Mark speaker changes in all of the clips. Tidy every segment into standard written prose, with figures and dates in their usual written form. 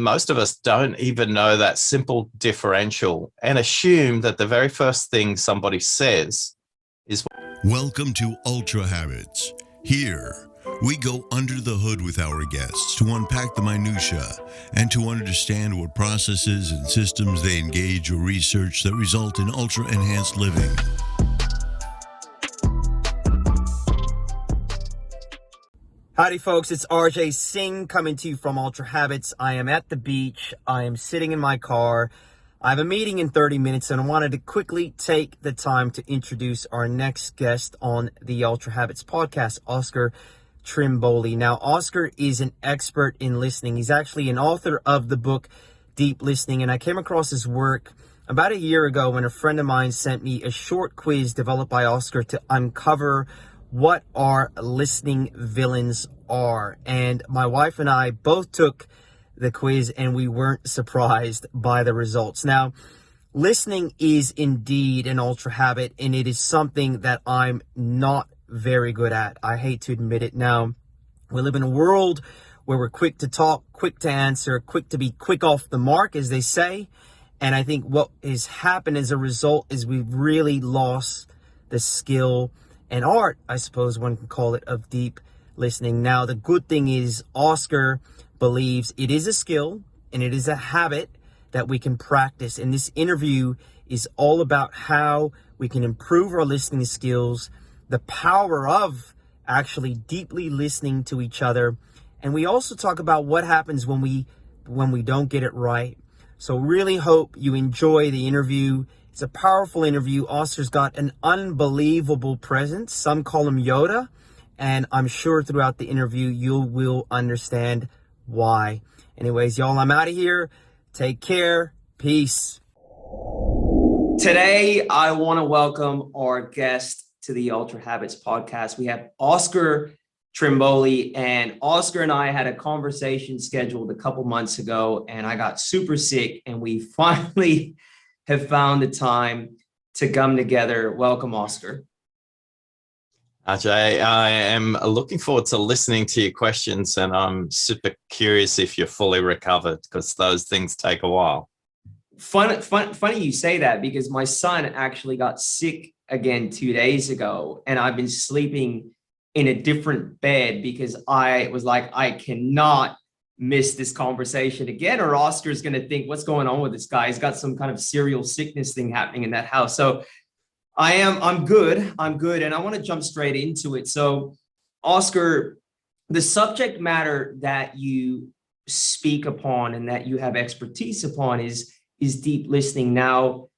Speaker 1: most of us don't even know that simple differential and assume that the very first thing somebody says is.
Speaker 2: Welcome to Ultra Habits. Here, we go under the hood with our guests to unpack the minutiae and to understand what processes and systems they engage or research that result in ultra-enhanced living.
Speaker 3: Howdy folks, it's RJ Singh coming to you from Ultra Habits. I am at the beach. I am sitting in my car. I have a meeting in 30 minutes and I wanted to quickly take the time to introduce our next guest on the Ultra Habits podcast, Oscar Trimboli. Now, Oscar is an expert in listening. He's actually an author of the book Deep Listening, and I came across his work about a year ago when a friend of mine sent me a short quiz developed by Oscar to uncover what our listening villains are. And my wife and I both took the quiz and we weren't surprised by the results. Now, listening is indeed an ultra habit, and it is something that I'm not very good at. I hate to admit it. Now, we live in a world where we're quick to talk, quick to answer, quick to be quick off the mark, as they say. And I think what has happened as a result is we've really lost the skill and art, I suppose one can call it, of deep listening. Now, the good thing is Oscar believes it is a skill and it is a habit that we can practice. And this interview is all about how we can improve our listening skills, the power of actually deeply listening to each other. And we also talk about what happens when we don't get it right. So really hope you enjoy the interview. It's a powerful interview. Oscar's got an unbelievable presence. Some call him Yoda. And I'm sure throughout the interview, you will understand why. Anyways, y'all, I'm out of here. Take care. Peace. Today, I want to welcome our guest to the Ultra Habits podcast. We have Oscar Trimboli, and Oscar and I had a conversation scheduled a couple months ago, and I got super sick, and we finally have found the time to come together. Welcome, Oscar.
Speaker 1: Ajay, I am looking forward to listening to your questions, and I'm super curious if you're fully recovered, because those things take a while.
Speaker 3: Funny you say that, because my son actually got sick again 2 days ago, and I've been sleeping in a different bed because I was like, I cannot miss this conversation again, or Oscar's going to think, what's going on with this guy? He's got some kind of serial sickness thing happening in that house. So I'm good. And I want to jump straight into it. So Oscar, the subject matter that you speak upon and that you have expertise upon is deep listening. Now,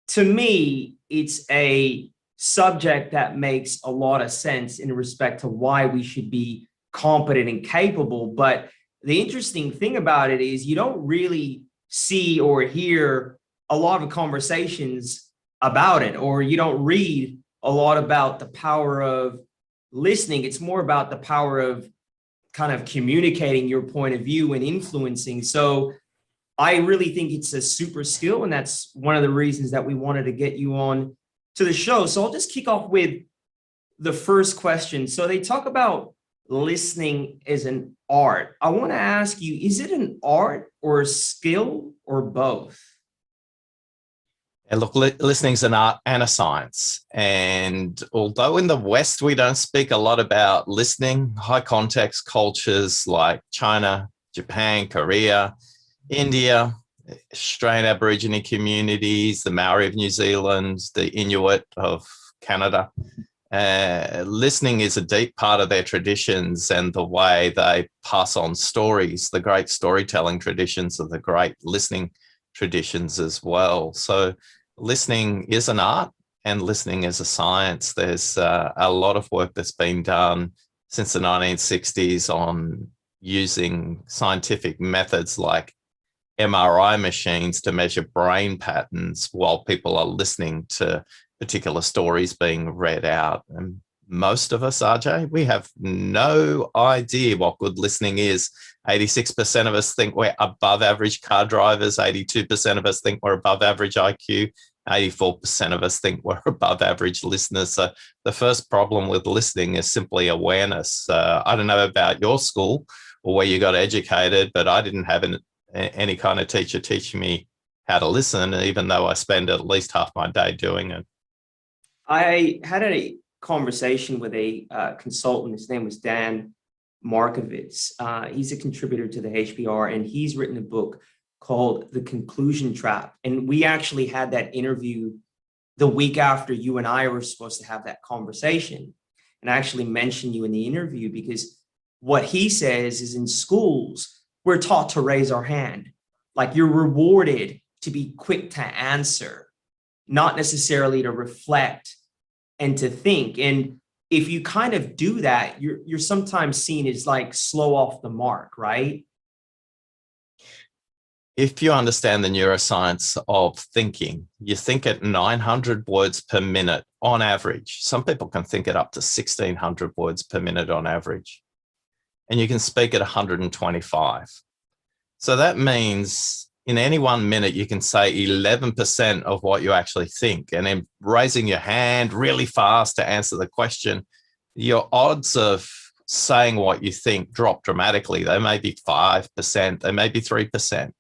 Speaker 3: to me, it's a subject that makes a lot of sense in respect to why we should be competent and capable. But the interesting thing about it is you don't really see or hear a lot of conversations about it, or you don't read a lot about the power of listening. It's more about the power of kind of communicating your point of view and influencing. So I really think it's a super skill, and that's one of the reasons that we wanted to get you on to the show. So I'll just kick off with the first question. So they talk about listening as an art. I want to ask you, is it an art or a skill or both?
Speaker 1: And look, listening is an art and a science. And although in the West, we don't speak a lot about listening, high context cultures like China, Japan, Korea, India, Australian Aborigine communities, the Maori of New Zealand, the Inuit of Canada, listening is a deep part of their traditions and the way they pass on stories. The great storytelling traditions are the great listening traditions as well. So listening is an art and listening is a science. There's a lot of work that's been done since the 1960s on using scientific methods like MRI machines to measure brain patterns while people are listening to particular stories being read out. And most of us, RJ, we have no idea what good listening is. 86% of us think we're above average car drivers. 82% of us think we're above average IQ. 84% of us think we're above average listeners. So the first problem with listening is simply awareness. I don't know about your school or where you got educated, but I didn't have any kind of teacher teaching me how to listen, even though I spend at least half my day doing it.
Speaker 4: I had a conversation with a consultant. His name was Dan Markovitz. He's a contributor to the HBR, and he's written a book called The Conclusion Trap. And we actually had that interview the week after you and I were supposed to have that conversation. And I actually mentioned you in the interview because what he says is in schools, we're taught to raise our hand. Like you're rewarded to be quick to answer, not necessarily to reflect and to think. And if you kind of do that, you're sometimes seen as like slow off the mark, right?
Speaker 1: If you understand the neuroscience of thinking, you think at 900 words per minute on average. Some people can think at up to 1,600 words per minute on average. And you can speak at 125. So that means in any 1 minute, you can say 11% of what you actually think. And in raising your hand really fast to answer the question, your odds of saying what you think drop dramatically. They may be 5%, they may be 3%.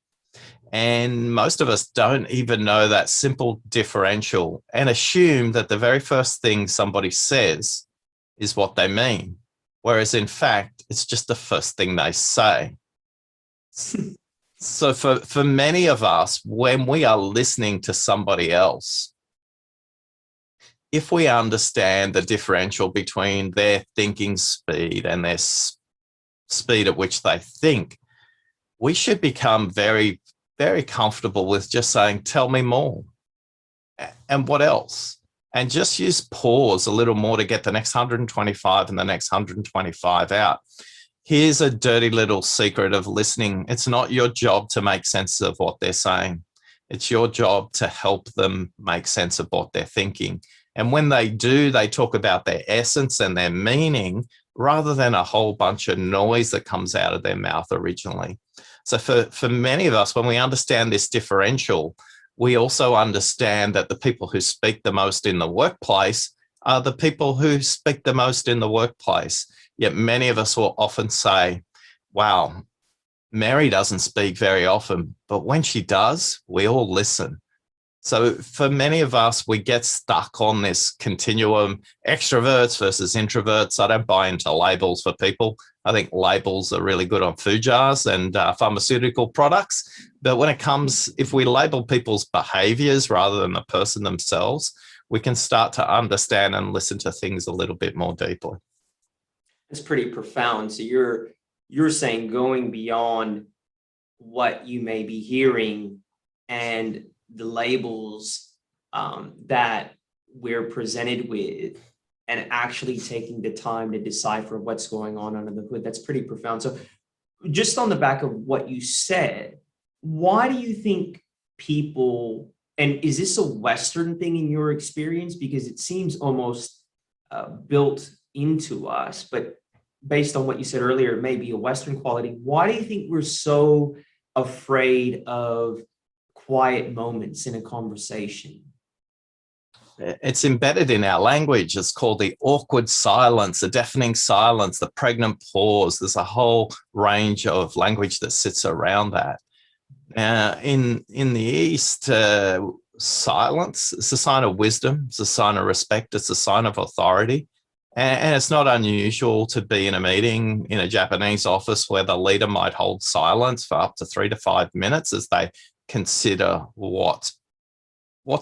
Speaker 1: And most of us don't even know that simple differential and assume that the very first thing somebody says is what they mean. Whereas in fact, it's just the first thing they say. So for many of us, when we are listening to somebody else, if we understand the differential between their thinking speed and their speed at which they think, we should become very, very comfortable with just saying, tell me more. And what else? And just use pause a little more to get the next 125 and the next 125 out. Here's a dirty little secret of listening. It's not your job to make sense of what they're saying. It's your job to help them make sense of what they're thinking. And when they do, they talk about their essence and their meaning rather than a whole bunch of noise that comes out of their mouth originally. So for many of us, when we understand this differential, we also understand that the people who speak the most in the workplace are the people who speak the most in the workplace. Yet many of us will often say, wow, Mary doesn't speak very often, but when she does, we all listen. So for many of us, we get stuck on this continuum, extroverts versus introverts. I don't buy into labels for people. I think labels are really good on food jars and pharmaceutical products. But when it comes, if we label people's behaviors rather than the person themselves, we can start to understand and listen to things a little bit more deeply.
Speaker 4: It's pretty profound. So you're saying going beyond what you may be hearing and the labels that we're presented with, and actually taking the time to decipher what's going on under the hood. That's pretty profound. So just on the back of what you said, why do you think people, and is this a Western thing in your experience? Because it seems almost built into us, but based on what you said earlier, it may be a Western quality. Why do you think we're so afraid of quiet moments in a conversation?
Speaker 1: It's embedded in our language. It's called the awkward silence, the deafening silence, the pregnant pause. There's a whole range of language that sits around that. In the East, silence is a sign of wisdom. It's a sign of respect. It's a sign of authority. And it's not unusual to be in a meeting in a Japanese office where the leader might hold silence for up to 3 to 5 minutes as they consider what's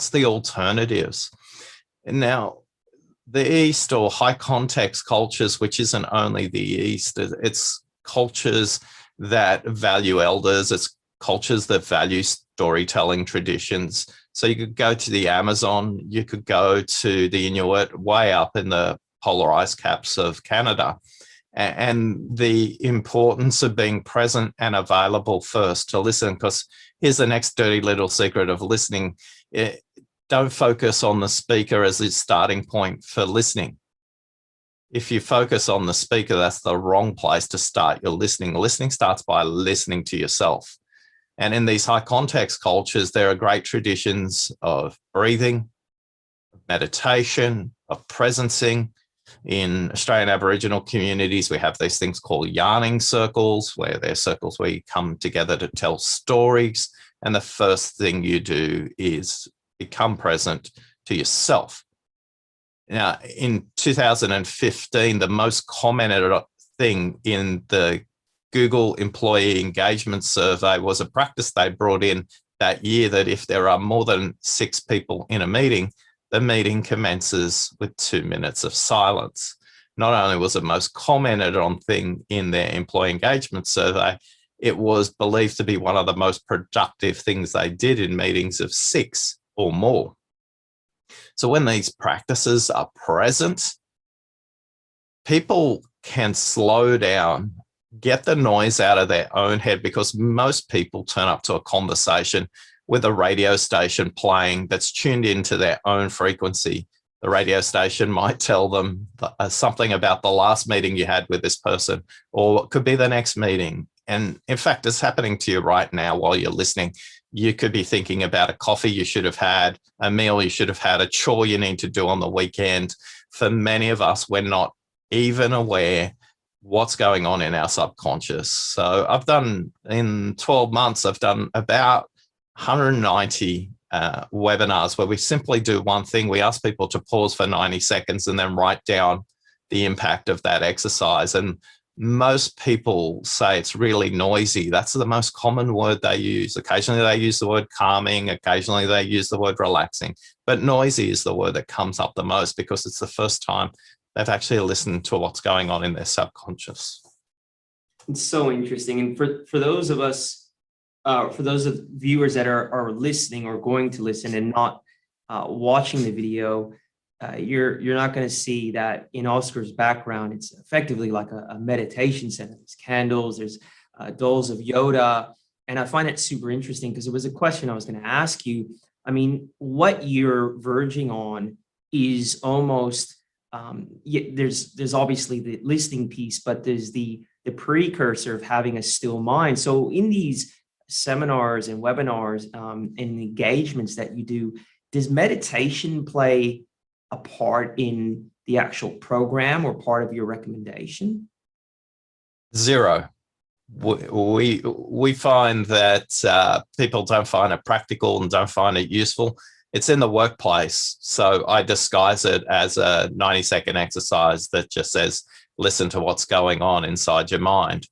Speaker 1: the alternatives. And now, the East, or high context cultures, which isn't only the East, it's cultures that value elders, it's cultures that value storytelling traditions. So you could go to the Amazon, you could go to the Inuit, way up in the polar ice caps of Canada. And the importance of being present and available first to listen, because here's the next dirty little secret of listening. Don't focus on the speaker as its starting point for listening. If you focus on the speaker, that's the wrong place to start your listening. Listening starts by listening to yourself. And in these high context cultures, there are great traditions of breathing, meditation, of presencing, In Australian Aboriginal communities, we have these things called yarning circles, where they're circles where you come together to tell stories. And the first thing you do is become present to yourself. Now, in 2015, the most commented thing in the Google Employee Engagement Survey was a practice they brought in that year, that if there are more than 6 people in a meeting, the meeting commences with 2 minutes of silence. Not only was it most commented on thing in their employee engagement survey, it was believed to be one of the most productive things they did in meetings of 6 or more. So when these practices are present, people can slow down, get the noise out of their own head, because most people turn up to a conversation with a radio station playing that's tuned into their own frequency. The radio station might tell them something about the last meeting you had with this person, or it could be the next meeting. And in fact, it's happening to you right now while you're listening. You could be thinking about a coffee you should have had, a meal you should have had, a chore you need to do on the weekend. For many of us, we're not even aware what's going on in our subconscious. So I've done, in 12 months, I've done about 190 webinars where we simply do one thing. We ask people to pause for 90 seconds and then write down the impact of that exercise. And most people say it's really noisy. That's the most common word they use. Occasionally they use the word calming, occasionally they use the word relaxing, but noisy is the word that comes up the most, because it's the first time they've actually listened to what's going on in their subconscious.
Speaker 4: It's so interesting. And for those of us, for those of viewers that are listening or going to listen and not watching the video, you're not going to see that in Oscar's background. It's effectively like a meditation center. There's candles, there's dolls of Yoda. And I find it super interesting because it was a question I was going to ask you. I mean, what you're verging on is almost, there's obviously the listening piece, but there's the precursor of having a still mind. So in these seminars and webinars and engagements that you do, does meditation play a part in the actual program or part of your recommendation?
Speaker 1: Zero. We find that people don't find it practical and don't find it useful. It's in the workplace. So I disguise it as a 90-second exercise that just says, listen to what's going on inside your mind.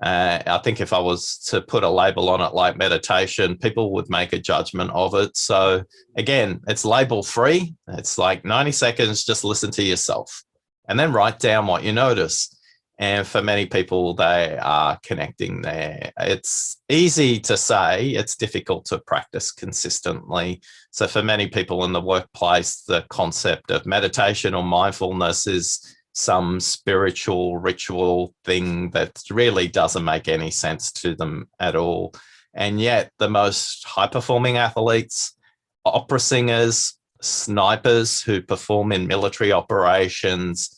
Speaker 1: I think if I was to put a label on it like meditation, people would make a judgment of it. So again, it's label free. It's like 90 seconds, just listen to yourself and then write down what you notice. And for many people, they are connecting there. It's easy to say, it's difficult to practice consistently. So for many people in the workplace, the concept of meditation or mindfulness is some spiritual ritual thing that really doesn't make any sense to them at all. And yet the most high-performing athletes, opera singers, snipers who perform in military operations,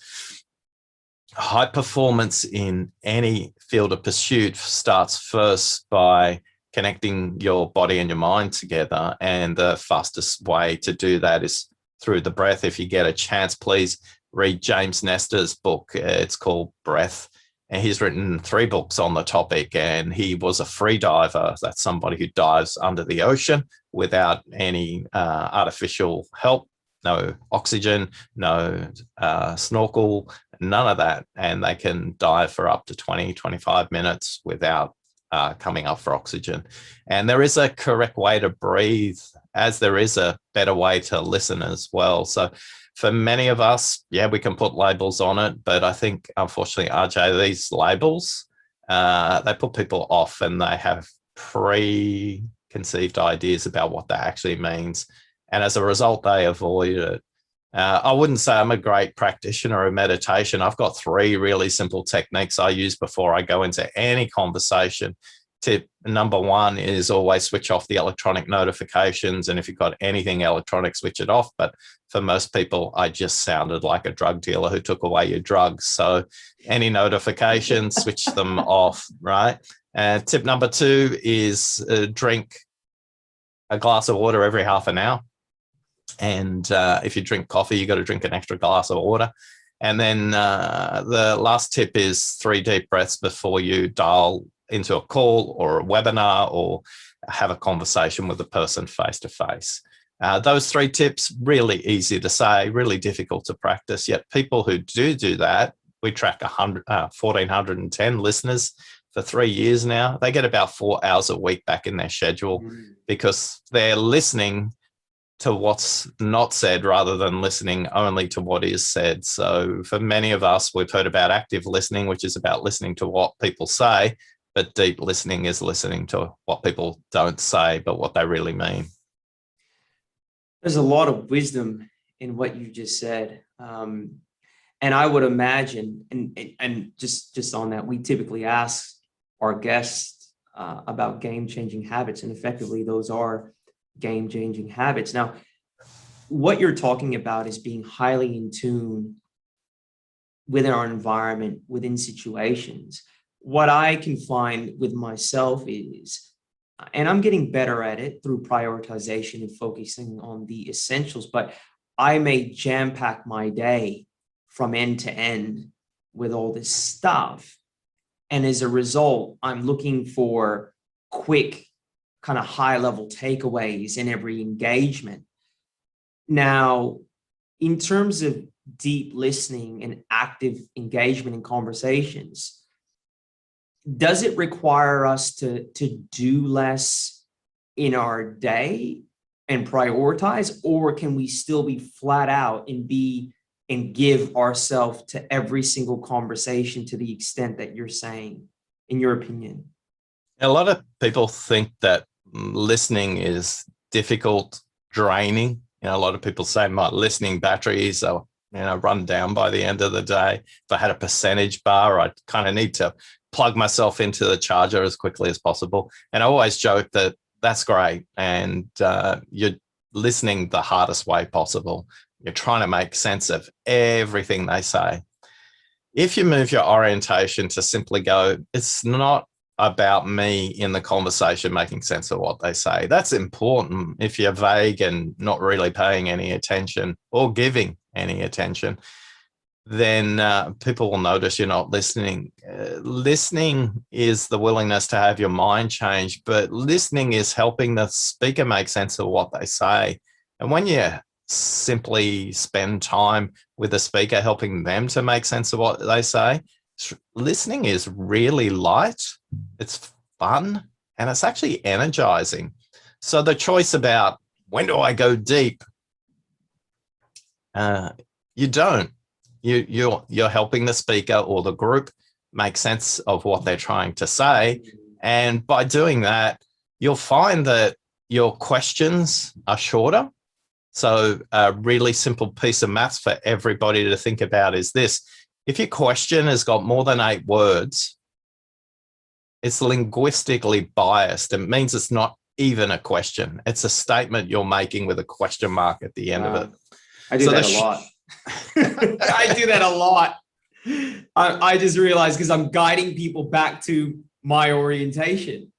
Speaker 1: high performance in any field of pursuit starts first by connecting your body and your mind together. And the fastest way to do that is through the breath. If you get a chance, please read James Nestor's book. It's called Breath. And he's written 3 books on the topic. And he was a free diver. That's somebody who dives under the ocean without any artificial help, no oxygen, no snorkel, none of that. And they can dive for up to 20, 25 minutes without coming up for oxygen. And there is a correct way to breathe, as there is a better way to listen as well. So for many of us, yeah, we can put labels on it, but I think, unfortunately, RJ, these labels, they put people off and they have preconceived ideas about what that actually means. And as a result, they avoid it. I wouldn't say I'm a great practitioner of meditation. I've got 3 really simple techniques I use before I go into any conversation. Tip number 1 is always switch off the electronic notifications. And if you've got anything electronic, switch it off. But for most people, I just sounded like a drug dealer who took away your drugs. So any notifications, switch them off, right? And tip number 2 is drink a glass of water every half an hour. And if you drink coffee, you got to drink an extra glass of water. And then the last tip is 3 deep breaths before you dial into a call or a webinar or have a conversation with a person face to face. Those 3 tips, really easy to say, really difficult to practice. Yet people who do that, we track 1,410 listeners for 3 years now. They get about 4 hours a week back in their schedule because they're listening to what's not said rather than listening only to what is said. So for many of us, we've heard about active listening, which is about listening to what people say, but deep listening is listening to what people don't say, but what they really mean.
Speaker 4: There's a lot of wisdom in what you just said. And I would imagine, and just on that, we typically ask our guests about game-changing habits, and effectively those are game-changing habits. Now, what you're talking about is being highly in tune within our environment, within situations. What I can find with myself is, and I'm getting better at it through prioritization and focusing on the essentials, but I may jam-pack my day from end to end with all this stuff. And as a result, I'm looking for quick, kind of high-level takeaways in every engagement. Now, in terms of deep listening and active engagement in conversations, does it require us to do less in our day and prioritize, or can we still be flat out and give ourselves to every single conversation to the extent that you're saying, in your opinion?
Speaker 1: A lot of people think that listening is difficult, draining. A lot of people say my listening batteries are, run down by the end of the day. If I had a percentage bar, I'd kind of need to plug myself into the charger as quickly as possible. And I always joke that that's great. And you're listening the hardest way possible. You're trying to make sense of everything they say. If you move your orientation to simply go, it's not about me in the conversation making sense of what they say. That's important if you're vague and not really paying any attention or giving any attention, then people will notice you're not listening. Listening is the willingness to have your mind change, but listening is helping the speaker make sense of what they say. And when you simply spend time with the speaker, helping them to make sense of what they say, listening is really light, it's fun, and it's actually energizing. So the choice about when do I go deep, you don't. You're helping the speaker or the group make sense of what they're trying to say. And by doing that, you'll find that your questions are shorter. So a really simple piece of maths for everybody to think about is this. If your question has got more than 8 words, it's linguistically biased. It means it's not even a question. It's a statement you're making with a question mark at the end of it.
Speaker 4: I do that a lot. I do that a lot. I just realized because I'm guiding people back to my orientation.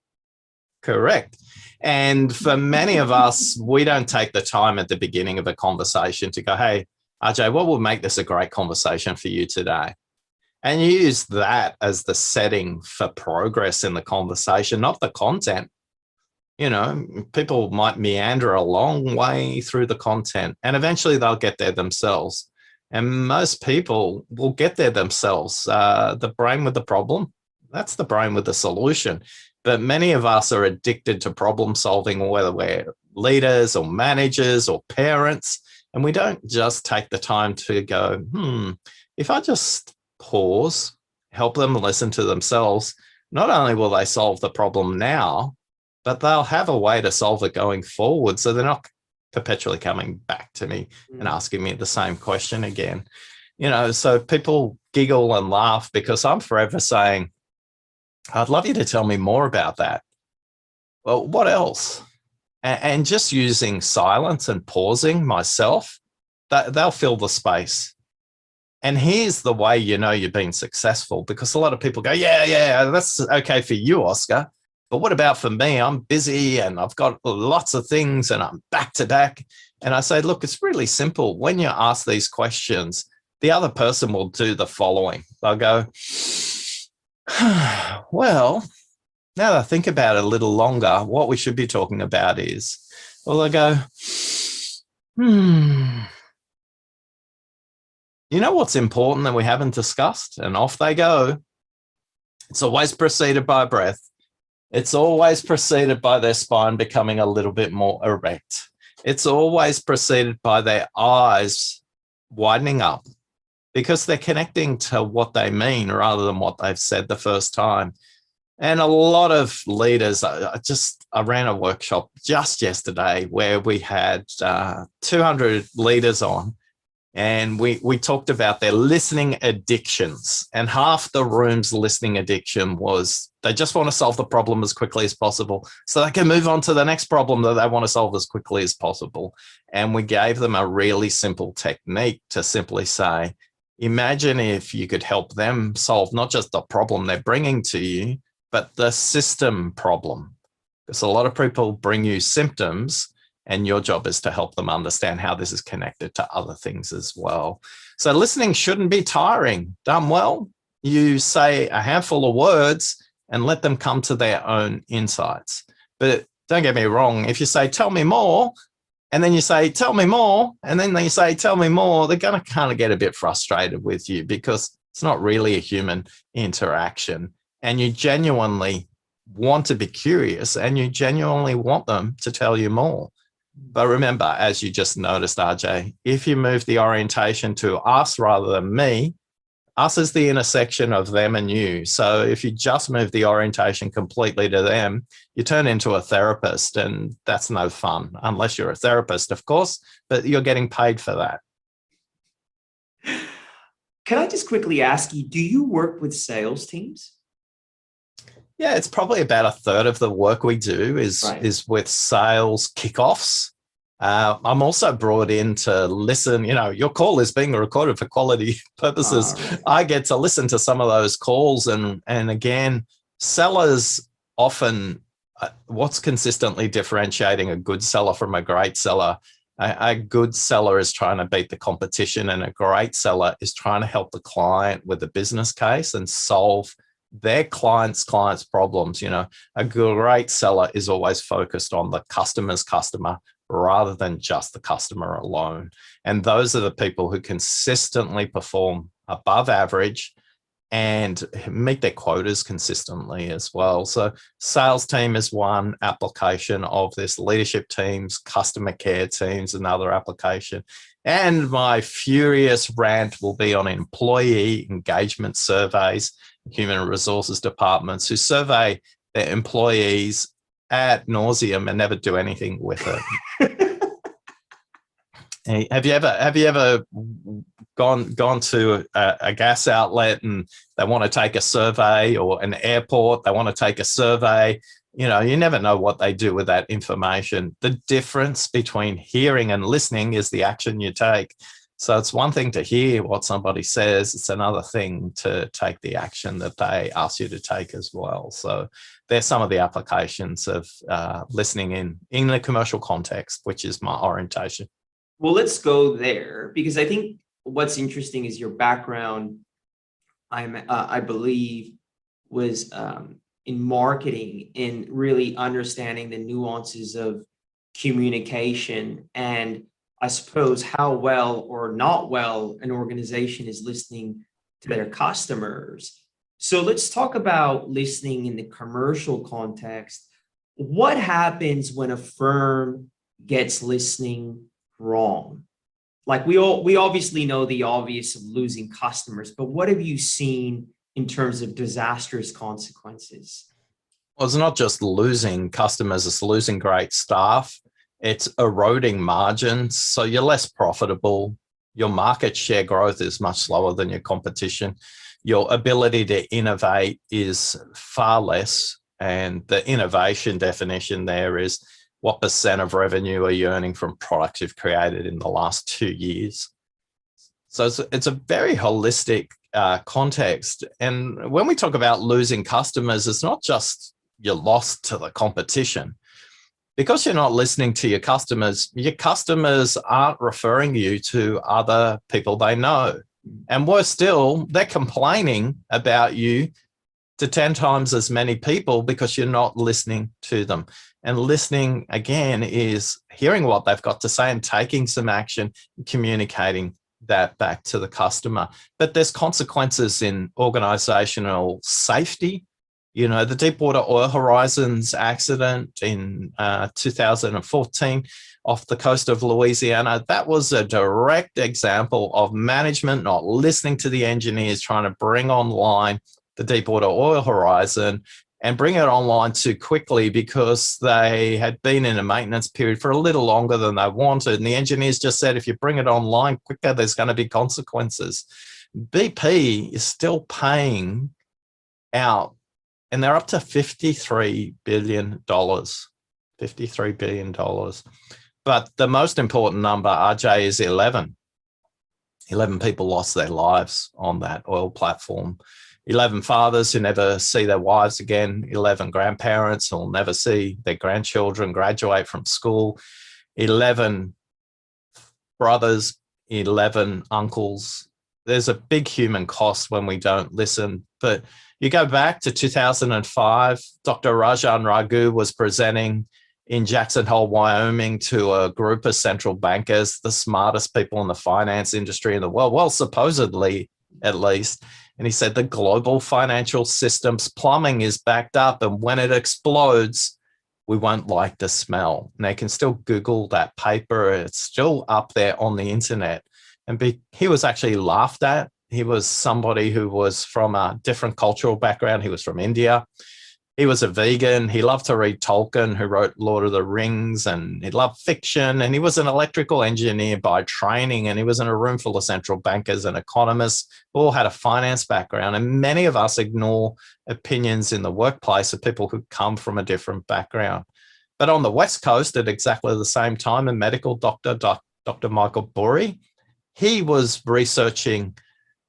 Speaker 1: Correct. And for many of us, we don't take the time at the beginning of a conversation to go, hey, RJ, what will make this a great conversation for you today? And you use that as the setting for progress in the conversation, not the content. People might meander a long way through the content and eventually they'll get there themselves. And most people will get there themselves. The brain with the problem, that's the brain with the solution. But many of us are addicted to problem solving, whether we're leaders or managers or parents. And we don't just take the time to go, if I just pause, help them listen to themselves, not only will they solve the problem now, but they'll have a way to solve it going forward. So they're not perpetually coming back to me and asking me the same question again. So people giggle and laugh because I'm forever saying, I'd love you to tell me more about that. Well, what else? And just using silence and pausing myself, they'll fill the space. And here's the way you've been successful, because a lot of people go, yeah, that's okay for you, Oscar. But what about for me? I'm busy and I've got lots of things and I'm back to back. And I say, look, it's really simple. When you ask these questions, the other person will do the following. They'll go, well, now that I think about it a little longer, what we should be talking about is, well, they go, you know what's important that we haven't discussed? And off they go. It's always preceded by breath. It's always preceded by their spine becoming a little bit more erect. It's always preceded by their eyes widening up because they're connecting to what they mean rather than what they've said the first time. And a lot of leaders, I ran a workshop just yesterday where we had 200 leaders on, and we talked about their listening addictions. And half the room's listening addiction was they just want to solve the problem as quickly as possible so they can move on to the next problem that they want to solve as quickly as possible. And we gave them a really simple technique to simply say, imagine if you could help them solve not just the problem they're bringing to you, but the system problem. Because a lot of people bring you symptoms, and your job is to help them understand how this is connected to other things as well. So listening shouldn't be tiring. Done well, you say a handful of words and let them come to their own insights. But don't get me wrong, if you say, tell me more, and then you say, tell me more, and then they say, tell me more, they're going to kind of get a bit frustrated with you because it's not really a human interaction. And you genuinely want to be curious and you genuinely want them to tell you more. But remember, as you just noticed, RJ, if you move the orientation to us rather than me, us is the intersection of them and you. So if you just move the orientation completely to them, you turn into a therapist, and that's no fun, unless you're a therapist, of course, but you're getting paid for that.
Speaker 4: Can I just quickly ask you, do you work with sales teams?
Speaker 1: Yeah, it's probably about a third of the work we do is with sales kickoffs. I'm also brought in to listen. You know, your call is being recorded for quality purposes. Right. I get to listen to some of those calls. And again, sellers often, what's consistently differentiating a good seller from a great seller? A good seller is trying to beat the competition, and a great seller is trying to help the client with a business case and solve their clients' problems. You know, a great seller is always focused on the customer's customer rather than just the customer alone. And those are the people who consistently perform above average and meet their quotas consistently as well. So sales team is one application of this. Leadership teams, customer care teams, another application. And my furious rant will be on employee engagement surveys, human resources departments who survey their employees ad nauseum and never do anything with it. Have you ever gone to a gas outlet and they want to take a survey, or an airport, they want to take a survey? You know, you never know what they do with that information. The difference between hearing and listening is the action you take. So it's one thing to hear what somebody says. It's another thing to take the action that they ask you to take as well. So there's some of the applications of listening in the commercial context, which is my orientation.
Speaker 4: Well, let's go there, because I think what's interesting is your background, I believe, was in marketing, in really understanding the nuances of communication, and I suppose how well or not well an organization is listening to their customers. So let's talk about listening in the commercial context. What happens when a firm gets listening wrong? Like we obviously know the obvious of losing customers, but what have you seen in terms of disastrous consequences?
Speaker 1: Well, it's not just losing customers, it's losing great staff. It's eroding margins, so you're less profitable. Your market share growth is much slower than your competition. Your ability to innovate is far less, and the innovation definition there is what percent of revenue are you earning from products you've created in the last 2 years. So it's a very holistic context. And when we talk about losing customers, it's not just you're lost to the competition. Because you're not listening to your customers aren't referring you to other people they know. And worse still, they're complaining about you to 10 times as many people because you're not listening to them. And listening, again, is hearing what they've got to say and taking some action, communicating that back to the customer. But there's consequences in organizational safety. You know, the Deepwater Oil Horizons accident in 2014 off the coast of Louisiana, that was a direct example of management not listening to the engineers, trying to bring online the Deepwater Oil Horizon and bring it online too quickly because they had been in a maintenance period for a little longer than they wanted. And the engineers just said, if you bring it online quicker, there's going to be consequences. BP is still paying out, and they're up to $53 billion. $53 billion. But the most important number, RJ, is 11. 11 people lost their lives on that oil platform. 11 fathers who never see their wives again, 11 grandparents who will never see their grandchildren graduate from school, 11 brothers, 11 uncles. There's a big human cost when we don't listen. But you go back to 2005, Dr. Rajan Raghu was presenting in Jackson Hole, Wyoming, to a group of central bankers, the smartest people in the finance industry in the world, well, supposedly at least. And he said the global financial system's plumbing is backed up, and when it explodes, we won't like the smell. And they can still Google that paper. It's still up there on the internet. And he was actually laughed at. He was somebody who was from a different cultural background. He was from India. He was a vegan. He loved to read Tolkien, who wrote Lord of the Rings, and he loved fiction. And he was an electrical engineer by training, and he was in a room full of central bankers and economists who all had a finance background. And many of us ignore opinions in the workplace of people who come from a different background. But on the West Coast, at exactly the same time, a medical doctor, Dr. Michael Burry, he was researching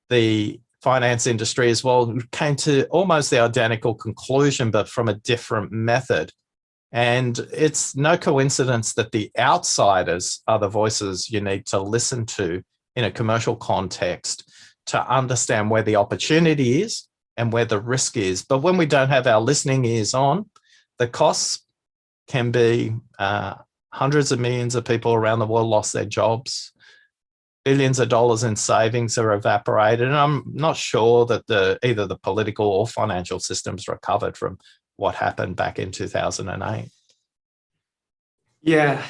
Speaker 1: the finance industry as well, came to almost the identical conclusion, but from a different method. And it's no coincidence that the outsiders are the voices you need to listen to in a commercial context to understand where the opportunity is and where the risk is. But when we don't have our listening ears on, the costs can be hundreds of millions of people around the world lost their jobs. Billions of dollars in savings are evaporated. And I'm not sure that either the political or financial systems recovered from what happened back in 2008.
Speaker 4: Yeah.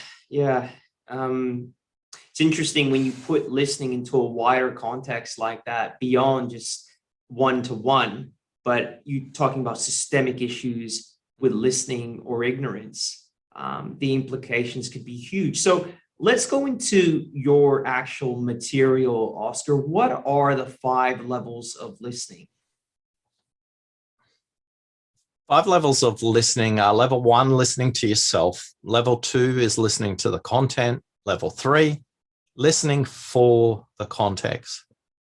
Speaker 4: It's interesting when you put listening into a wider context like that, beyond just one-to-one, but you talking about systemic issues with listening or ignorance. The implications could be huge. So let's go into your actual material, Oscar. What are the 5 levels of listening?
Speaker 1: 5 levels of listening are: level 1, listening to yourself. Level 2 is listening to the content. Level 3, listening for the context.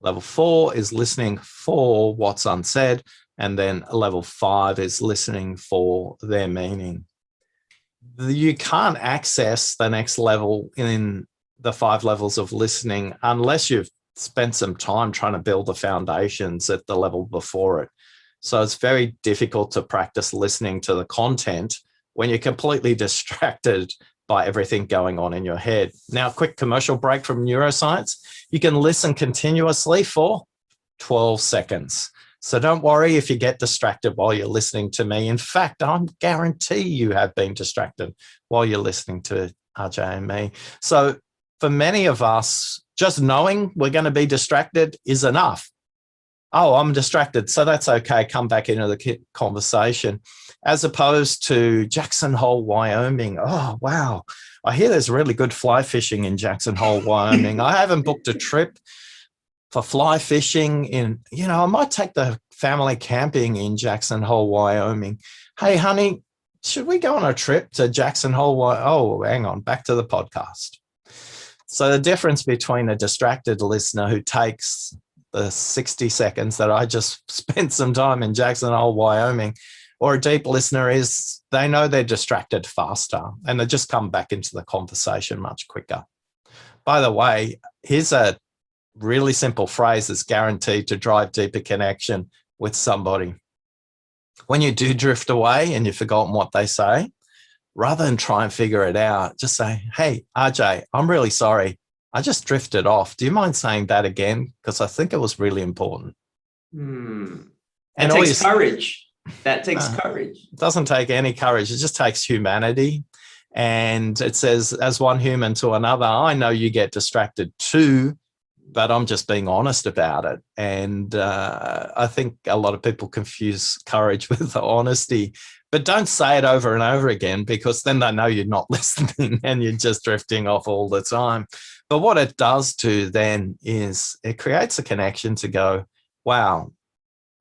Speaker 1: Level 4 is listening for what's unsaid. And then level 5 is listening for their meaning. You can't access the next level in the 5 levels of listening unless you've spent some time trying to build the foundations at the level before it. So it's very difficult to practice listening to the content when you're completely distracted by everything going on in your head. Now, a quick commercial break from neuroscience. You can listen continuously for 12 seconds. So don't worry if you get distracted while you're listening to me. In fact, I guarantee you have been distracted while you're listening to RJ and me. So for many of us, just knowing we're going to be distracted is enough. Oh, I'm distracted, so that's okay. Come back into the conversation. As opposed to Jackson Hole, Wyoming. Oh, wow. I hear there's really good fly fishing in Jackson Hole, Wyoming. I haven't booked a trip for fly fishing I might take the family camping in Jackson Hole, Wyoming. Hey, honey, should we go on a trip to Jackson Hole? Oh, hang on, back to the podcast. So the difference between a distracted listener who takes the 60 seconds that I just spent some time in Jackson Hole, Wyoming, or a deep listener is they know they're distracted faster and they just come back into the conversation much quicker. By the way, here's a really simple phrase that's guaranteed to drive deeper connection with somebody. When you do drift away and you've forgotten what they say, rather than try and figure it out, just say, hey, RJ, I'm really sorry. I just drifted off. Do you mind saying that again? Because I think it was really important.
Speaker 4: That takes courage. That takes courage.
Speaker 1: It doesn't take any courage. It just takes humanity. And it says, as one human to another, I know you get distracted too, but I'm just being honest about it. And I think a lot of people confuse courage with honesty, but don't say it over and over again, because then they know you're not listening and you're just drifting off all the time. But what it does too then is it creates a connection to go, wow,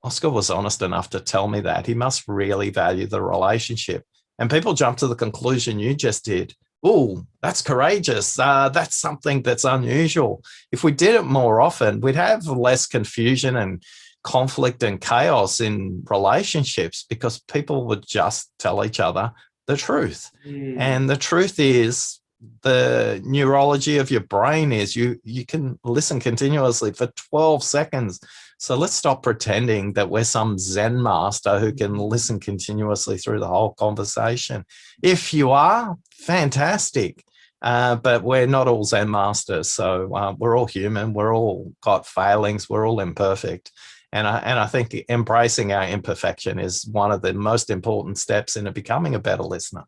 Speaker 1: Oscar was honest enough to tell me that. He must really value the relationship. And people jump to the conclusion you just did. Oh, that's courageous. That's something that's unusual. If we did it more often, we'd have less confusion and conflict and chaos in relationships, because people would just tell each other the truth. And the truth is, the neurology of your brain is you can listen continuously for 12 seconds. So let's stop pretending that we're some Zen master who can listen continuously through the whole conversation. If you are, fantastic. But we're not all Zen masters. So we're all human. We're all got failings. We're all imperfect. And I think embracing our imperfection is one of the most important steps in becoming a better listener.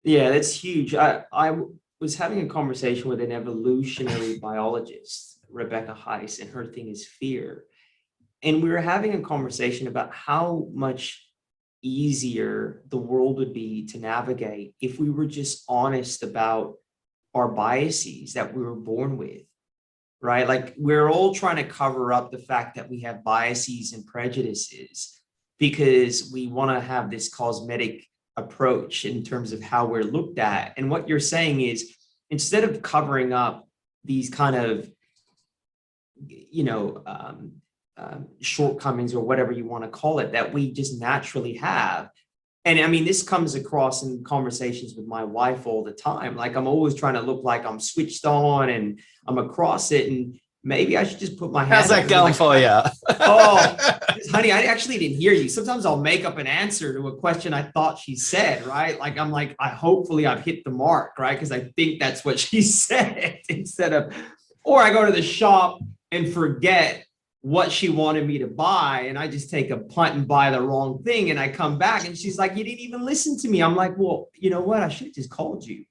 Speaker 4: Yeah, that's huge. I was having a conversation with an evolutionary biologist, Rebecca Heiss, and her thing is fear. And we were having a conversation about how much easier the world would be to navigate if we were just honest about our biases that we were born with, right? Like, we're all trying to cover up the fact that we have biases and prejudices because we want to have this cosmetic approach in terms of how we're looked at. And what you're saying is, instead of covering up these kind of, shortcomings or whatever you want to call it, that we just naturally have. And I mean, this comes across in conversations with my wife all the time. Like, I'm always trying to look like I'm switched on and I'm across it. And maybe I should just put my hand.
Speaker 1: How's that going for you?
Speaker 4: Oh, honey, I actually didn't hear you. Sometimes I'll make up an answer to a question I thought she said, right? Like, I'm like, hopefully I've hit the mark, right? Because I think that's what she said or I go to the shop and forget what she wanted me to buy, and I just take a punt and buy the wrong thing, and I come back and she's like, you didn't even listen to me. I'm like, well, you know what? I should have just called you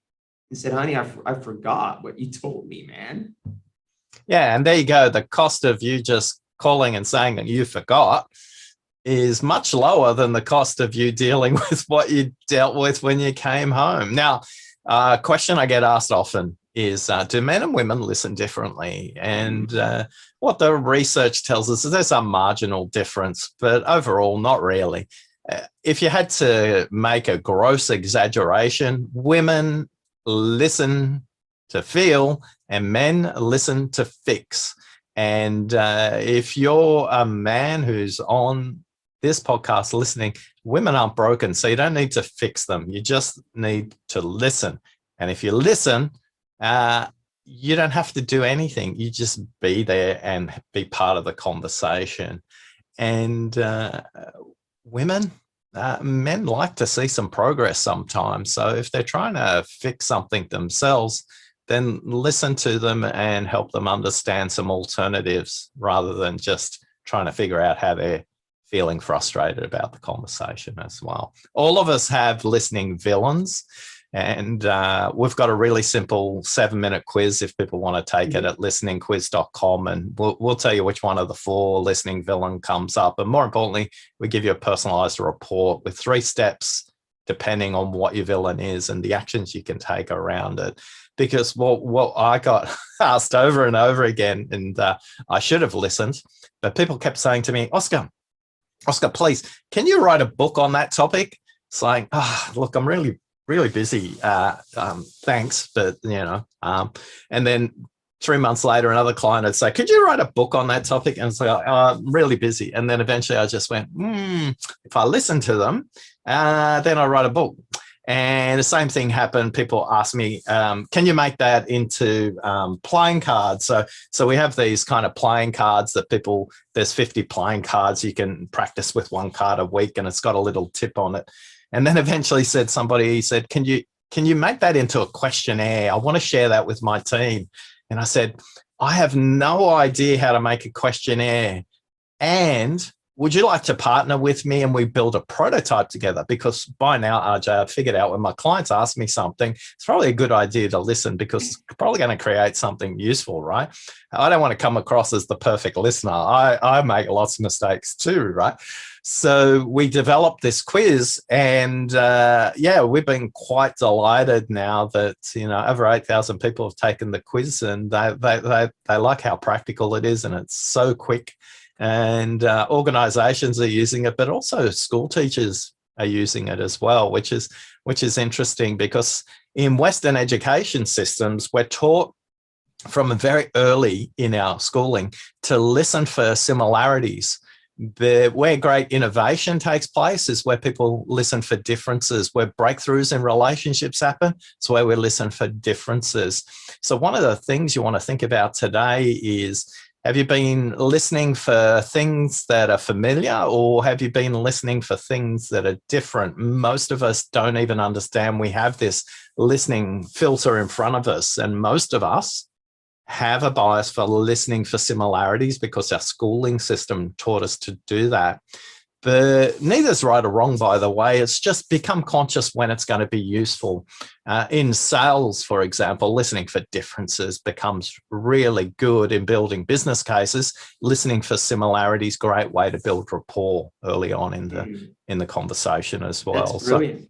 Speaker 4: and said, honey, I forgot what you told me, man.
Speaker 1: Yeah, and there you go. The cost of you just calling and saying that you forgot is much lower than the cost of you dealing with what you dealt with when you came home. Now, a question I get asked often is, do men and women listen differently? And what the research tells us is there's some marginal difference, but overall, not really. If you had to make a gross exaggeration, women listen to feel and men listen to fix. And if you're a man who's on this podcast listening, women aren't broken, so you don't need to fix them. You just need to listen. And if you listen, you don't have to do anything. You just be there and be part of the conversation. And men like to see some progress sometimes. So if they're trying to fix something themselves, then listen to them and help them understand some alternatives rather than just trying to figure out how they're feeling frustrated about the conversation as well. All of us have listening villains. And we've got a really simple 7-minute quiz if people want to take it at listeningquiz.com. And we'll tell you which one of the 4 listening villain comes up. And more importantly, we give you a personalized report with 3 steps, depending on what your villain is and the actions you can take around it. Because what I got asked over and over again, and I should have listened, but people kept saying to me, Oscar, please, can you write a book on that topic? Saying, look, I'm really busy. Thanks, but and then 3 months later, another client would say, could you write a book on that topic? And it's like, I'm really busy. And then eventually I just went, if I listen to them, then I write a book. And the same thing happened. People ask me, can you make that into playing cards? So we have these kind of playing cards that people, there's 50 playing cards. You can practice with one card a week, and it's got a little tip on it. And then eventually somebody said, can you make that into a questionnaire? I want to share that with my team. And I said, I have no idea how to make a questionnaire. And would you like to partner with me and we build a prototype together? Because by now, RJ, I've figured out when my clients ask me something, it's probably a good idea to listen, because it's probably going to create something useful, right? I don't want to come across as the perfect listener. I make lots of mistakes too, right? So we developed this quiz, and we've been quite delighted now that, over 8,000 people have taken the quiz, and they like how practical it is, and it's so quick. And organizations are using it, but also school teachers are using it as well, which is interesting, because in Western education systems, we're taught from very early in our schooling to listen for similarities. Where great innovation takes place is where people listen for differences, where breakthroughs in relationships happen. It's where we listen for differences. So one of the things you want to think about today is, have you been listening for things that are familiar, or have you been listening for things that are different? Most of us don't even understand we have this listening filter in front of us, and most of us have a bias for listening for similarities because our schooling system taught us to do that. But neither's right or wrong, by the way. It's just become conscious when it's going to be useful. In sales, for example, listening for differences becomes really good in building business cases. Listening for similarities, great way to build rapport early on in the conversation as well.
Speaker 4: That's brilliant.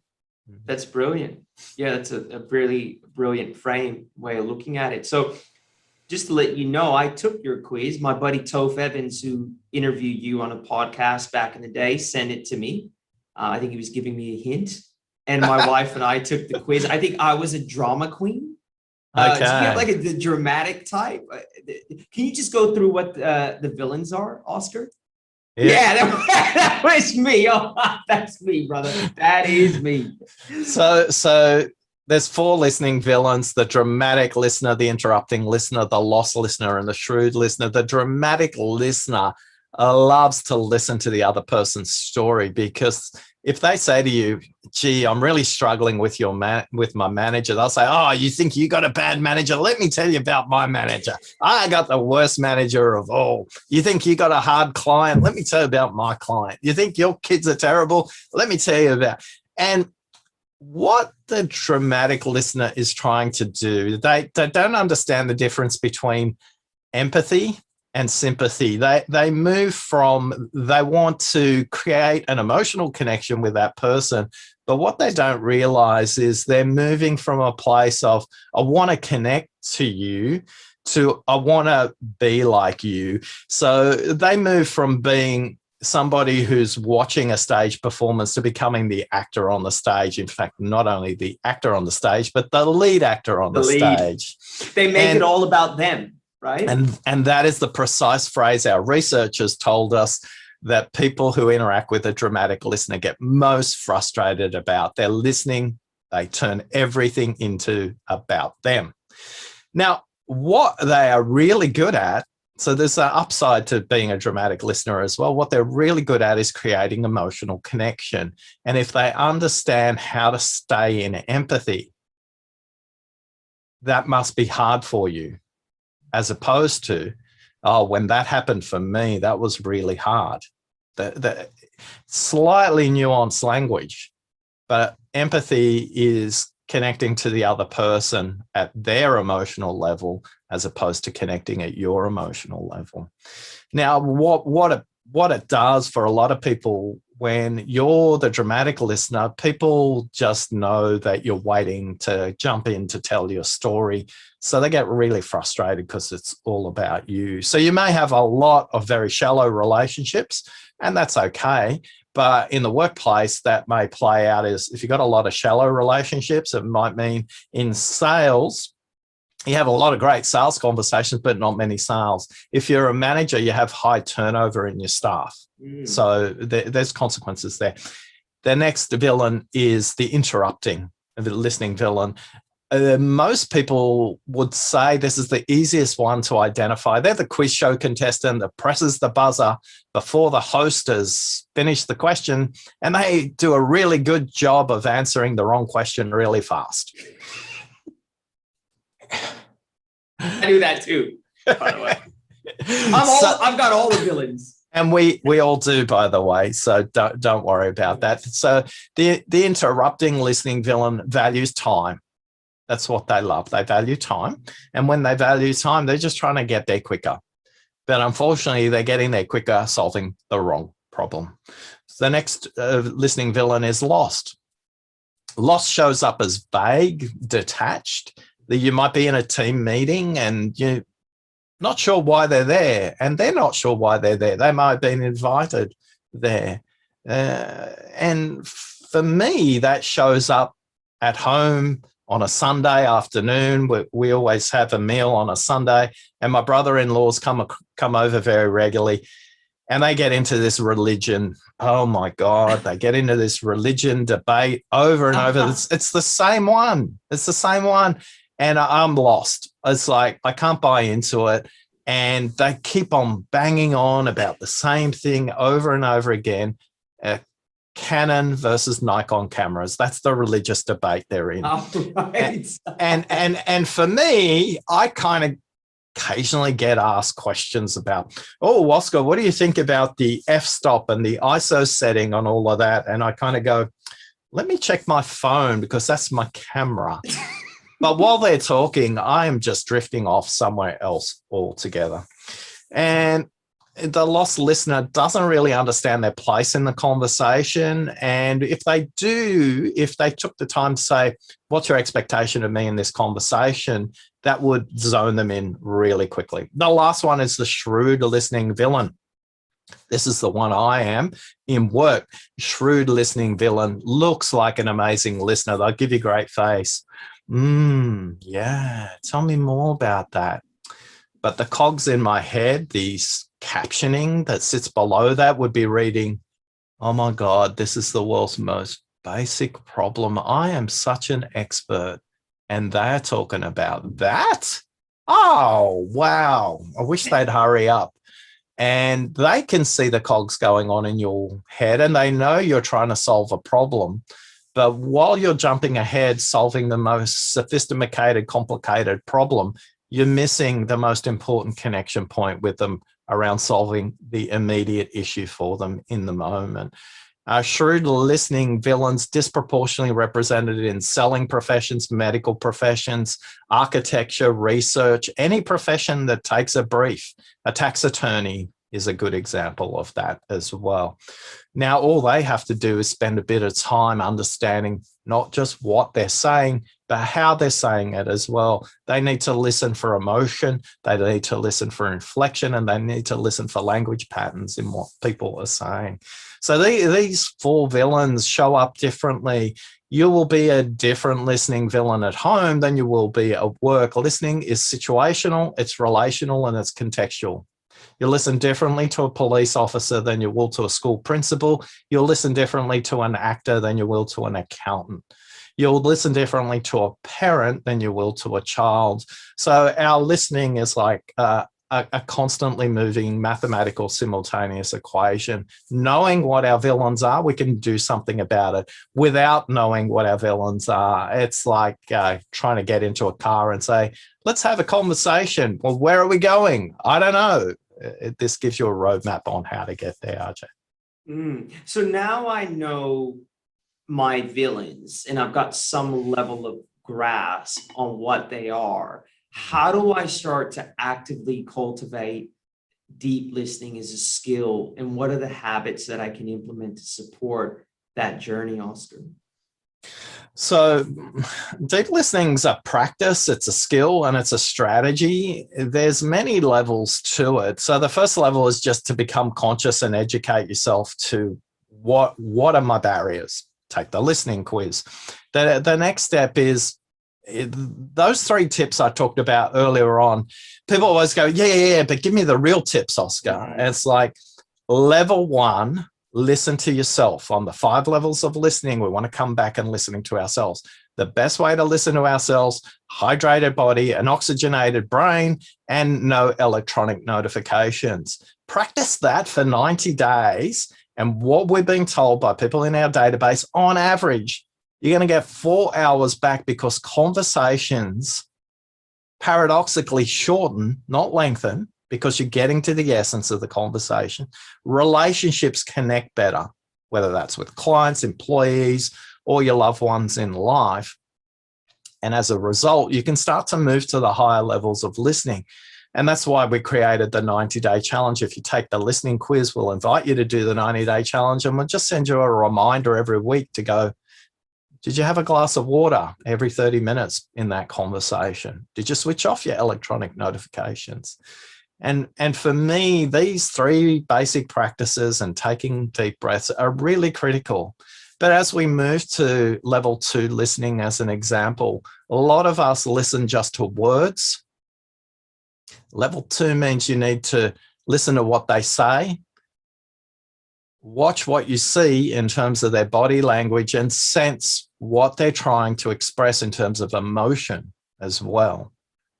Speaker 4: That's brilliant. Yeah, that's a really brilliant way of looking at it. So just to let you know, I took your quiz. My buddy Toph Evans, who interviewed you on a podcast back in the day, sent it to me. I think he was giving me a hint. And my wife and I took the quiz. I think I was a drama queen.
Speaker 1: Okay.
Speaker 4: Do you have like the dramatic type? Can you just go through what the villains are, Oscar? Yeah, that was me. Oh, that's me, brother. That is me.
Speaker 1: So there's 4 listening villains: the dramatic listener, the interrupting listener, the lost listener, and the shrewd listener. The dramatic listener loves to listen to the other person's story, because if they say to you, gee, I'm really struggling with with my manager, they'll say, oh, you think you got a bad manager? Let me tell you about my manager. I got the worst manager of all. You think you got a hard client? Let me tell you about my client. You think your kids are terrible? Let me tell you about. And what the dramatic listener is trying to do, they don't understand the difference between empathy and sympathy. They move from, they want to create an emotional connection with that person, but what they don't realize is they're moving from a place of, I want to connect to you, to I want to be like you. So they move from being somebody who's watching a stage performance to becoming the actor on the stage. In fact, not only the actor on the stage, but the lead actor on the stage.
Speaker 4: They make it all about them, right?
Speaker 1: And that is the precise phrase our researchers told us that people who interact with a dramatic listener get most frustrated about. They're listening, they turn everything into about them. Now, what they are really good at, so there's an upside to being a dramatic listener as well. What they're really good at is creating emotional connection. And if they understand how to stay in empathy, that must be hard for you, as opposed to, oh, when that happened for me, that was really hard. The slightly nuanced language, but empathy is connecting to the other person at their emotional level, as opposed to connecting at your emotional level. Now, what it does for a lot of people, when you're the dramatic listener, people just know that you're waiting to jump in to tell your story. So they get really frustrated because it's all about you. So you may have a lot of very shallow relationships, and that's okay. But in the workplace, that may play out as, if you've got a lot of shallow relationships, it might mean in sales, you have a lot of great sales conversations, but not many sales. If you're a manager, you have high turnover in your staff. So there's consequences there. The next villain is the interrupting, the listening villain. Most people would say this is the easiest one to identify. They're the quiz show contestant that presses the buzzer before the host has finished the question, and they do a really good job of answering the wrong question really fast.
Speaker 4: I do that too, by the way. I've got all the villains.
Speaker 1: And we all do, by the way, so don't worry about that. So the interrupting listening villain values time. That's what they love. They value time. And when they value time, they're just trying to get there quicker. But unfortunately, they're getting there quicker, solving the wrong problem. So the next listening villain is lost. Lost shows up as vague, detached. You might be in a team meeting and you're not sure why they're there, and they're not sure why they're there. They might have been invited there. And for me, that shows up at home on a Sunday afternoon. We always have a meal on a Sunday, and my brother-in-laws come over very regularly, and they get into this religion. Oh my God, they get into this religion debate over and over. It's the same one. It's the same one. And I'm lost. It's like, I can't buy into it. And they keep on banging on about the same thing over and over again. Canon versus Nikon cameras. That's the religious debate they're in.
Speaker 4: Oh, right.
Speaker 1: And for me, I kind of occasionally get asked questions about, oh, Oscar, what do you think about the f-stop and the ISO setting on all of that? And I kind of go, let me check my phone because that's my camera. But while they're talking, I am just drifting off somewhere else altogether. And the lost listener doesn't really understand their place in the conversation. And if they took the time to say, what's your expectation of me in this conversation, that would zone them in really quickly. The last one is the shrewd listening villain. This is the one I am in work. Shrewd listening villain looks like an amazing listener. They'll give you a great face. Yeah, tell me more about that. But the cogs in my head, the captioning that sits below that would be reading, oh my God, this is the world's most basic problem. I am such an expert. And they're talking about that? Oh, wow. I wish they'd hurry up. And they can see the cogs going on in your head, and they know you're trying to solve a problem. But while you're jumping ahead, solving the most sophisticated, complicated problem, you're missing the most important connection point with them around solving the immediate issue for them in the moment. Shrewd listening villains disproportionately represented in selling professions, medical professions, architecture, research, any profession that takes a brief. A tax attorney is a good example of that as well. Now, all they have to do is spend a bit of time understanding not just what they're saying, but how they're saying it as well. They need to listen for emotion, they need to listen for inflection, and they need to listen for language patterns in what people are saying. So these four villains show up differently. You will be a different listening villain at home than you will be at work. Listening is situational, it's relational, and it's contextual. You'll listen differently to a police officer than you will to a school principal. You'll listen differently to an actor than you will to an accountant. You'll listen differently to a parent than you will to a child. So our listening is like a constantly moving mathematical simultaneous equation. Knowing what our villains are, we can do something about it. Without knowing what our villains are, it's like trying to get into a car and say, let's have a conversation. Well, where are we going? I don't know. This gives you a roadmap on how to get there, RJ.
Speaker 4: So now I know my villains and I've got some level of grasp on what they are. How do I start to actively cultivate deep listening as a skill? And what are the habits that I can implement to support that journey, Oscar?
Speaker 1: So deep listening is a practice, it's a skill, and it's a strategy. There's many levels to it. So the first level is just to become conscious and educate yourself to what are my barriers? Take the listening quiz. The next step is those three tips I talked about earlier on. People always go, yeah, but give me the real tips, Oscar. And it's like level one Listen to yourself. On the 5 levels of listening, we want to come back and listening to ourselves. The best way to listen to ourselves, hydrated body, an oxygenated brain, and no electronic notifications. Practice that for 90 days. And what we're being told by people in our database, on average, you're going to get 4 hours back, because conversations paradoxically shorten, not lengthen, because you're getting to the essence of the conversation. Relationships connect better, whether that's with clients, employees, or your loved ones in life. And as a result, you can start to move to the higher levels of listening. And that's why we created the 90-day challenge. If you take the listening quiz, we'll invite you to do the 90-day challenge, and we'll just send you a reminder every week to go, did you have a glass of water every 30 minutes in that conversation? Did you switch off your electronic notifications? And for me, these 3 basic practices and taking deep breaths are really critical. But as we move to level 2 listening, as an example, a lot of us listen just to words. Level 2 means you need to listen to what they say, watch what you see in terms of their body language, and sense what they're trying to express in terms of emotion as well.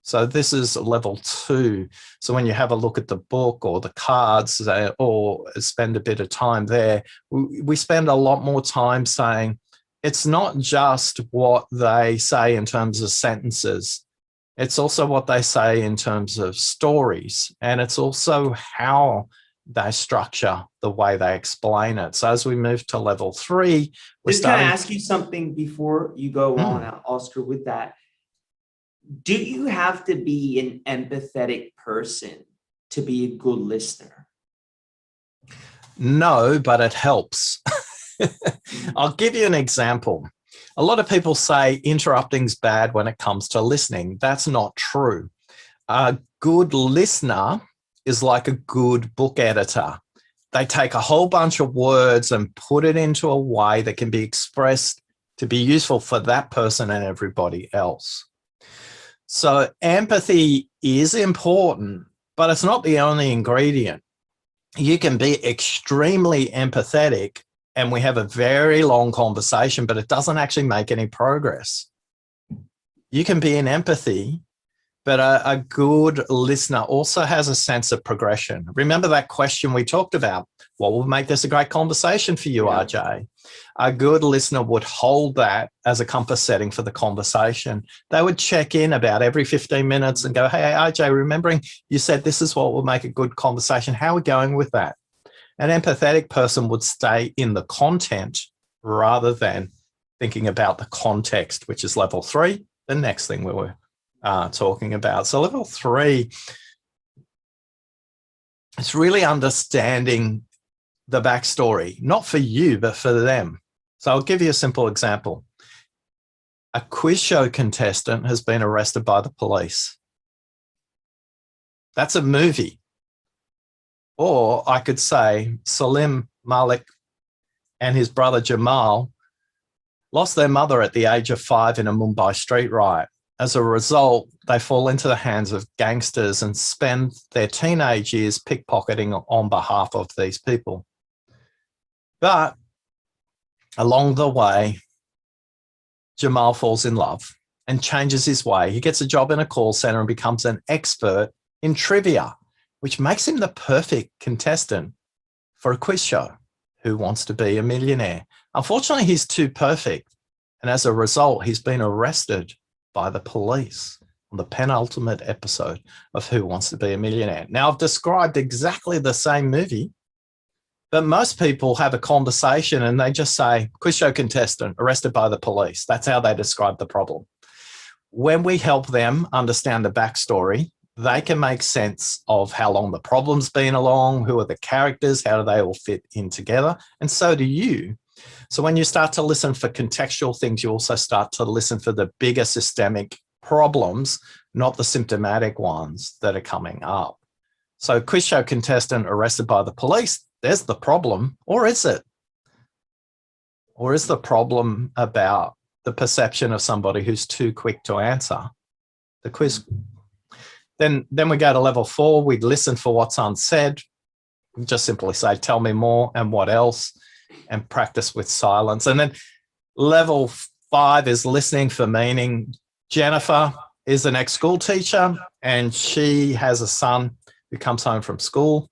Speaker 1: So this is level 2. So when you have a look at the book or the cards, or spend a bit of time there, we spend a lot more time saying, it's not just what they say in terms of sentences. It's also what they say in terms of stories. And it's also how they structure the way they explain it. So as we move to level 3, we're
Speaker 4: Just can I
Speaker 1: starting.
Speaker 4: ask you something before you go on, Oscar, with that? Do you have to be an empathetic person to be a good listener?
Speaker 1: No, but it helps. I'll give you an example. A lot of people say interrupting's bad when it comes to listening. That's not true. A good listener is like a good book editor. They take a whole bunch of words and put it into a way that can be expressed to be useful for that person and everybody else. So empathy is important, but it's not the only ingredient. You can be extremely empathetic and we have a very long conversation, but it doesn't actually make any progress. You can be in empathy, but a good listener also has a sense of progression. Remember that question we talked about? What will make this a great conversation for you,
Speaker 4: Yeah.
Speaker 1: RJ? A good listener would hold that as a compass setting for the conversation. They would check in about every 15 minutes and go, hey, RJ, remembering you said this is what will make a good conversation. How are we going with that? An empathetic person would stay in the content rather than thinking about the context, which is level 3, the next thing we were talking about. So level 3, it's really understanding the backstory, not for you, but for them. So I'll give you a simple example. A quiz show contestant has been arrested by the police. That's a movie. Or I could say Salim Malik and his brother Jamal lost their mother at the age of 5 in a Mumbai street riot. As a result, they fall into the hands of gangsters and spend their teenage years pickpocketing on behalf of these people. But along the way, Jamal falls in love and changes his way. He gets a job in a call center and becomes an expert in trivia, which makes him the perfect contestant for a quiz show. Who Wants to Be a Millionaire? Unfortunately, he's too perfect. And as a result, he's been arrested by the police on the penultimate episode of Who Wants to Be a Millionaire. Now, I've described exactly the same movie, but most people have a conversation and they just say, quiz show contestant arrested by the police. That's how they describe the problem. When we help them understand the backstory, they can make sense of how long the problem's been along, who are the characters, how do they all fit in together, and so do you. So when you start to listen for contextual things, you also start to listen for the bigger systemic problems, not the symptomatic ones that are coming up. So quiz show contestant arrested by the police, there's the problem, or is it? Or is the problem about the perception of somebody who's too quick to answer the quiz? Then we go to level 4, we listen for what's unsaid. just simply say, tell me more and what else, and practice with silence. And then level 5 is listening for meaning. Jennifer is an ex-school teacher, and she has a son who comes home from school,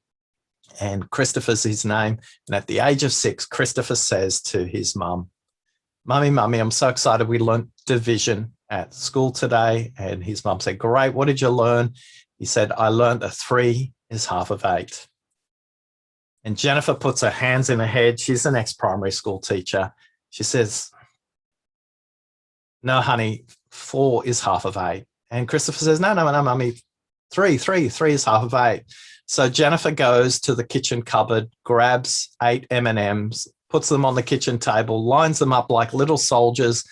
Speaker 1: and Christopher's his name. And at the age of 6, Christopher says to his mum, Mummy, I'm so excited we learnt division at school today. And his mum said, great, what did you learn? He said, I learned that 3 is half of 8. And Jennifer puts her hands in her head. She's an ex-primary school teacher. She says, no, honey, 4 is half of 8. And Christopher says, no, Mummy, 3 is half of 8. So Jennifer goes to the kitchen cupboard, grabs 8 M&Ms, puts them on the kitchen table, lines them up like little soldiers,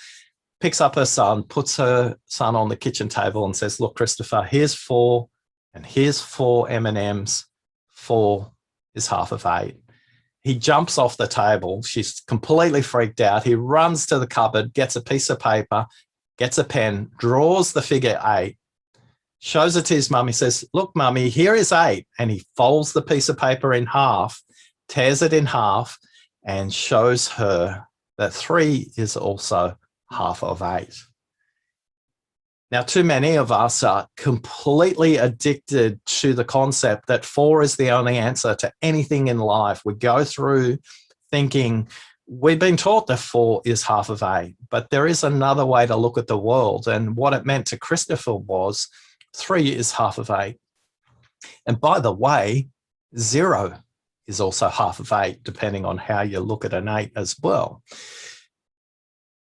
Speaker 1: picks up her son, puts her son on the kitchen table and says, look, Christopher, here's 4 and here's 4 M&Ms. 4 is half of 8. He jumps off the table. She's completely freaked out. He runs to the cupboard, gets a piece of paper, gets a pen, draws the figure 8, shows it to his mum. He says, look, Mummy, here is 8. And he folds the piece of paper in half, tears it in half, and shows her that 3 is also half of 8. Now, too many of us are completely addicted to the concept that 4 is the only answer to anything in life. We go through thinking we've been taught that 4 is half of 8, but there is another way to look at the world. And what it meant to Christopher was 3 is half of 8. And by the way, 0 is also half of 8, depending on how you look at an 8 as well.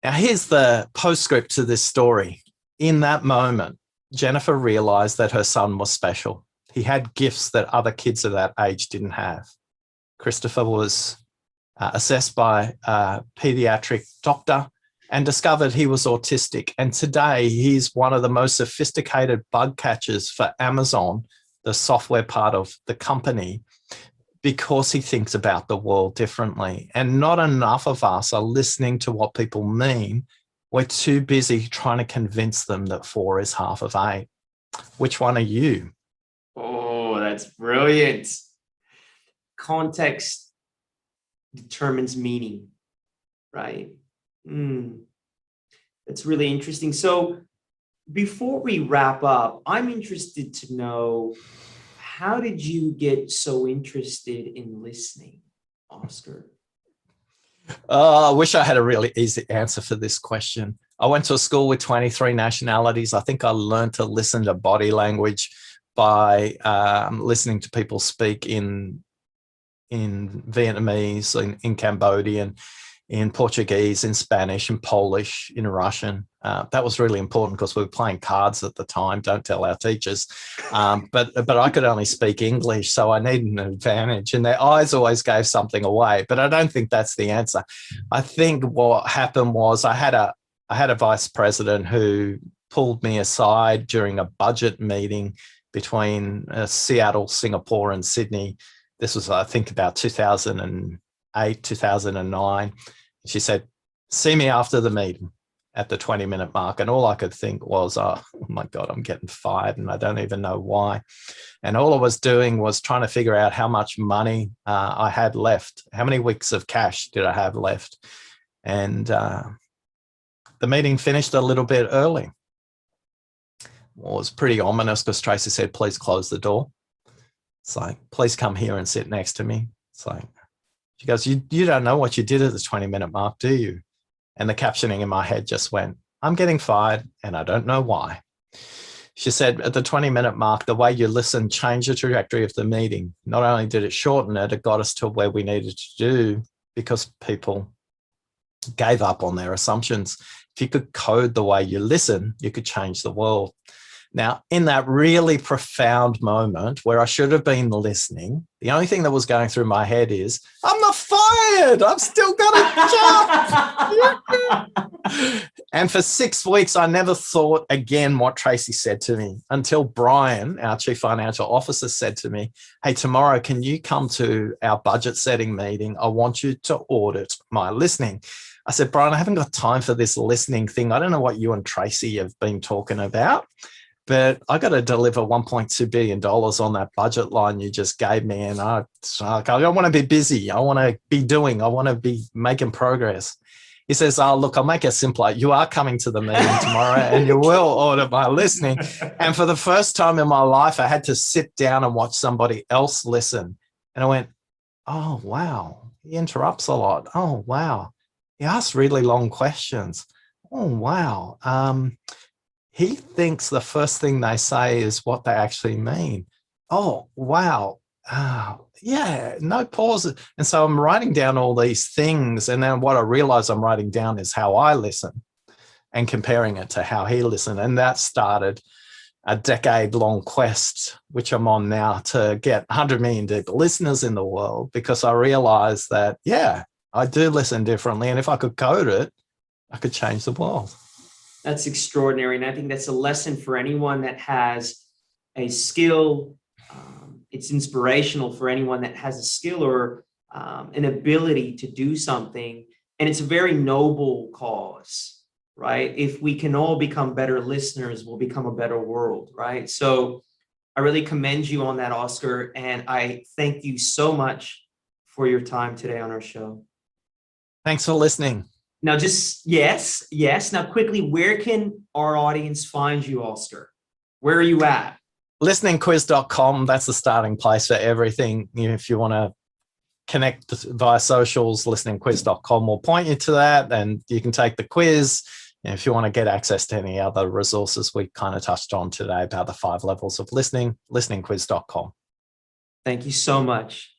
Speaker 1: Now, here's the postscript to this story. In that moment, Jennifer realized that her son was special. He had gifts that other kids of that age didn't have. Christopher was assessed by a pediatric doctor and discovered he was autistic. And today he's one of the most sophisticated bug catchers for Amazon, the software part of the company, because he thinks about the world differently. And not enough of us are listening to what people mean. We're too busy trying to convince them that 4 is half of 8. Which one are you?
Speaker 4: Oh, that's brilliant. Context determines meaning, right? That's really interesting. So before we wrap up, I'm interested to know, how did you get so interested in listening, Oscar?
Speaker 1: I wish I had a really easy answer for this question. I went to a school with 23 nationalities. I think I learned to listen to body language by listening to people speak in Vietnamese, in Cambodian, in Portuguese, in Spanish, in Polish, in Russian. That was really important because we were playing cards at the time. Don't tell our teachers. But I could only speak English, so I needed an advantage. And their eyes always gave something away. But I don't think that's the answer. I think what happened was I had a vice president who pulled me aside during a budget meeting between Seattle, Singapore, and Sydney. This was, I think, about 2008, 2009. She said, see me after the meeting at the 20-minute mark. And all I could think was, oh my God, I'm getting fired and I don't even know why. And all I was doing was trying to figure out how much money I had left. How many weeks of cash did I have left? And the meeting finished a little bit early. Well, it was pretty ominous because Tracy said, please close the door. It's like, please come here and sit next to me. It's like, she goes, you don't know what you did at the 20-minute mark, do you? And the captioning in my head just went, I'm getting fired and I don't know why. She said, at the 20-minute mark, the way you listened changed the trajectory of the meeting. Not only did it shorten it, it got us to where we needed to do because people gave up on their assumptions. If you could code the way you listen, you could change the world. Now, in that really profound moment where I should have been listening, the only thing that was going through my head is, I'm not fired. I've still got a job. And for 6 weeks, I never thought again what Tracy said to me until Brian, our chief financial officer, said to me, hey, tomorrow, can you come to our budget setting meeting? I want you to audit my listening. I said, Brian, I haven't got time for this listening thing. I don't know what you and Tracy have been talking about. but I got to deliver $1.2 billion on that budget line you just gave me. And I want to be busy. I want to be doing, I want to be making progress. He says, oh, look, I'll make it simpler. You are coming to the meeting tomorrow and you will order my listening. And for the first time in my life, I had to sit down and watch somebody else listen. And I went, oh, wow, he interrupts a lot. Oh, wow. He asks really long questions. Oh, wow. He thinks the first thing they say is what they actually mean. Oh, wow. Yeah, no pause. And so I'm writing down all these things. And then what I realize I'm writing down is how I listen and comparing it to how he listened. And that started a decade-long quest, which I'm on now, to get 100 million deep listeners in the world, because I realized that, yeah, I do listen differently. And if I could code it, I could change the world.
Speaker 4: That's extraordinary. And I think that's a lesson for anyone that has a skill. It's inspirational for anyone that has a skill or an ability to do something. And it's a very noble cause, right? If we can all become better listeners, we'll become a better world, right? So I really commend you on that, Oscar. And I thank you so much for your time today on our show.
Speaker 1: Thanks for listening.
Speaker 4: Now, yes. Now, quickly, where can our audience find you, Oscar? Where are you at?
Speaker 1: Listeningquiz.com. That's the starting place for everything. If you want to connect via socials, listeningquiz.com will point you to that, and you can take the quiz. And if you want to get access to any other resources we kind of touched on today about the 5 levels of listening, listeningquiz.com.
Speaker 4: Thank you so much.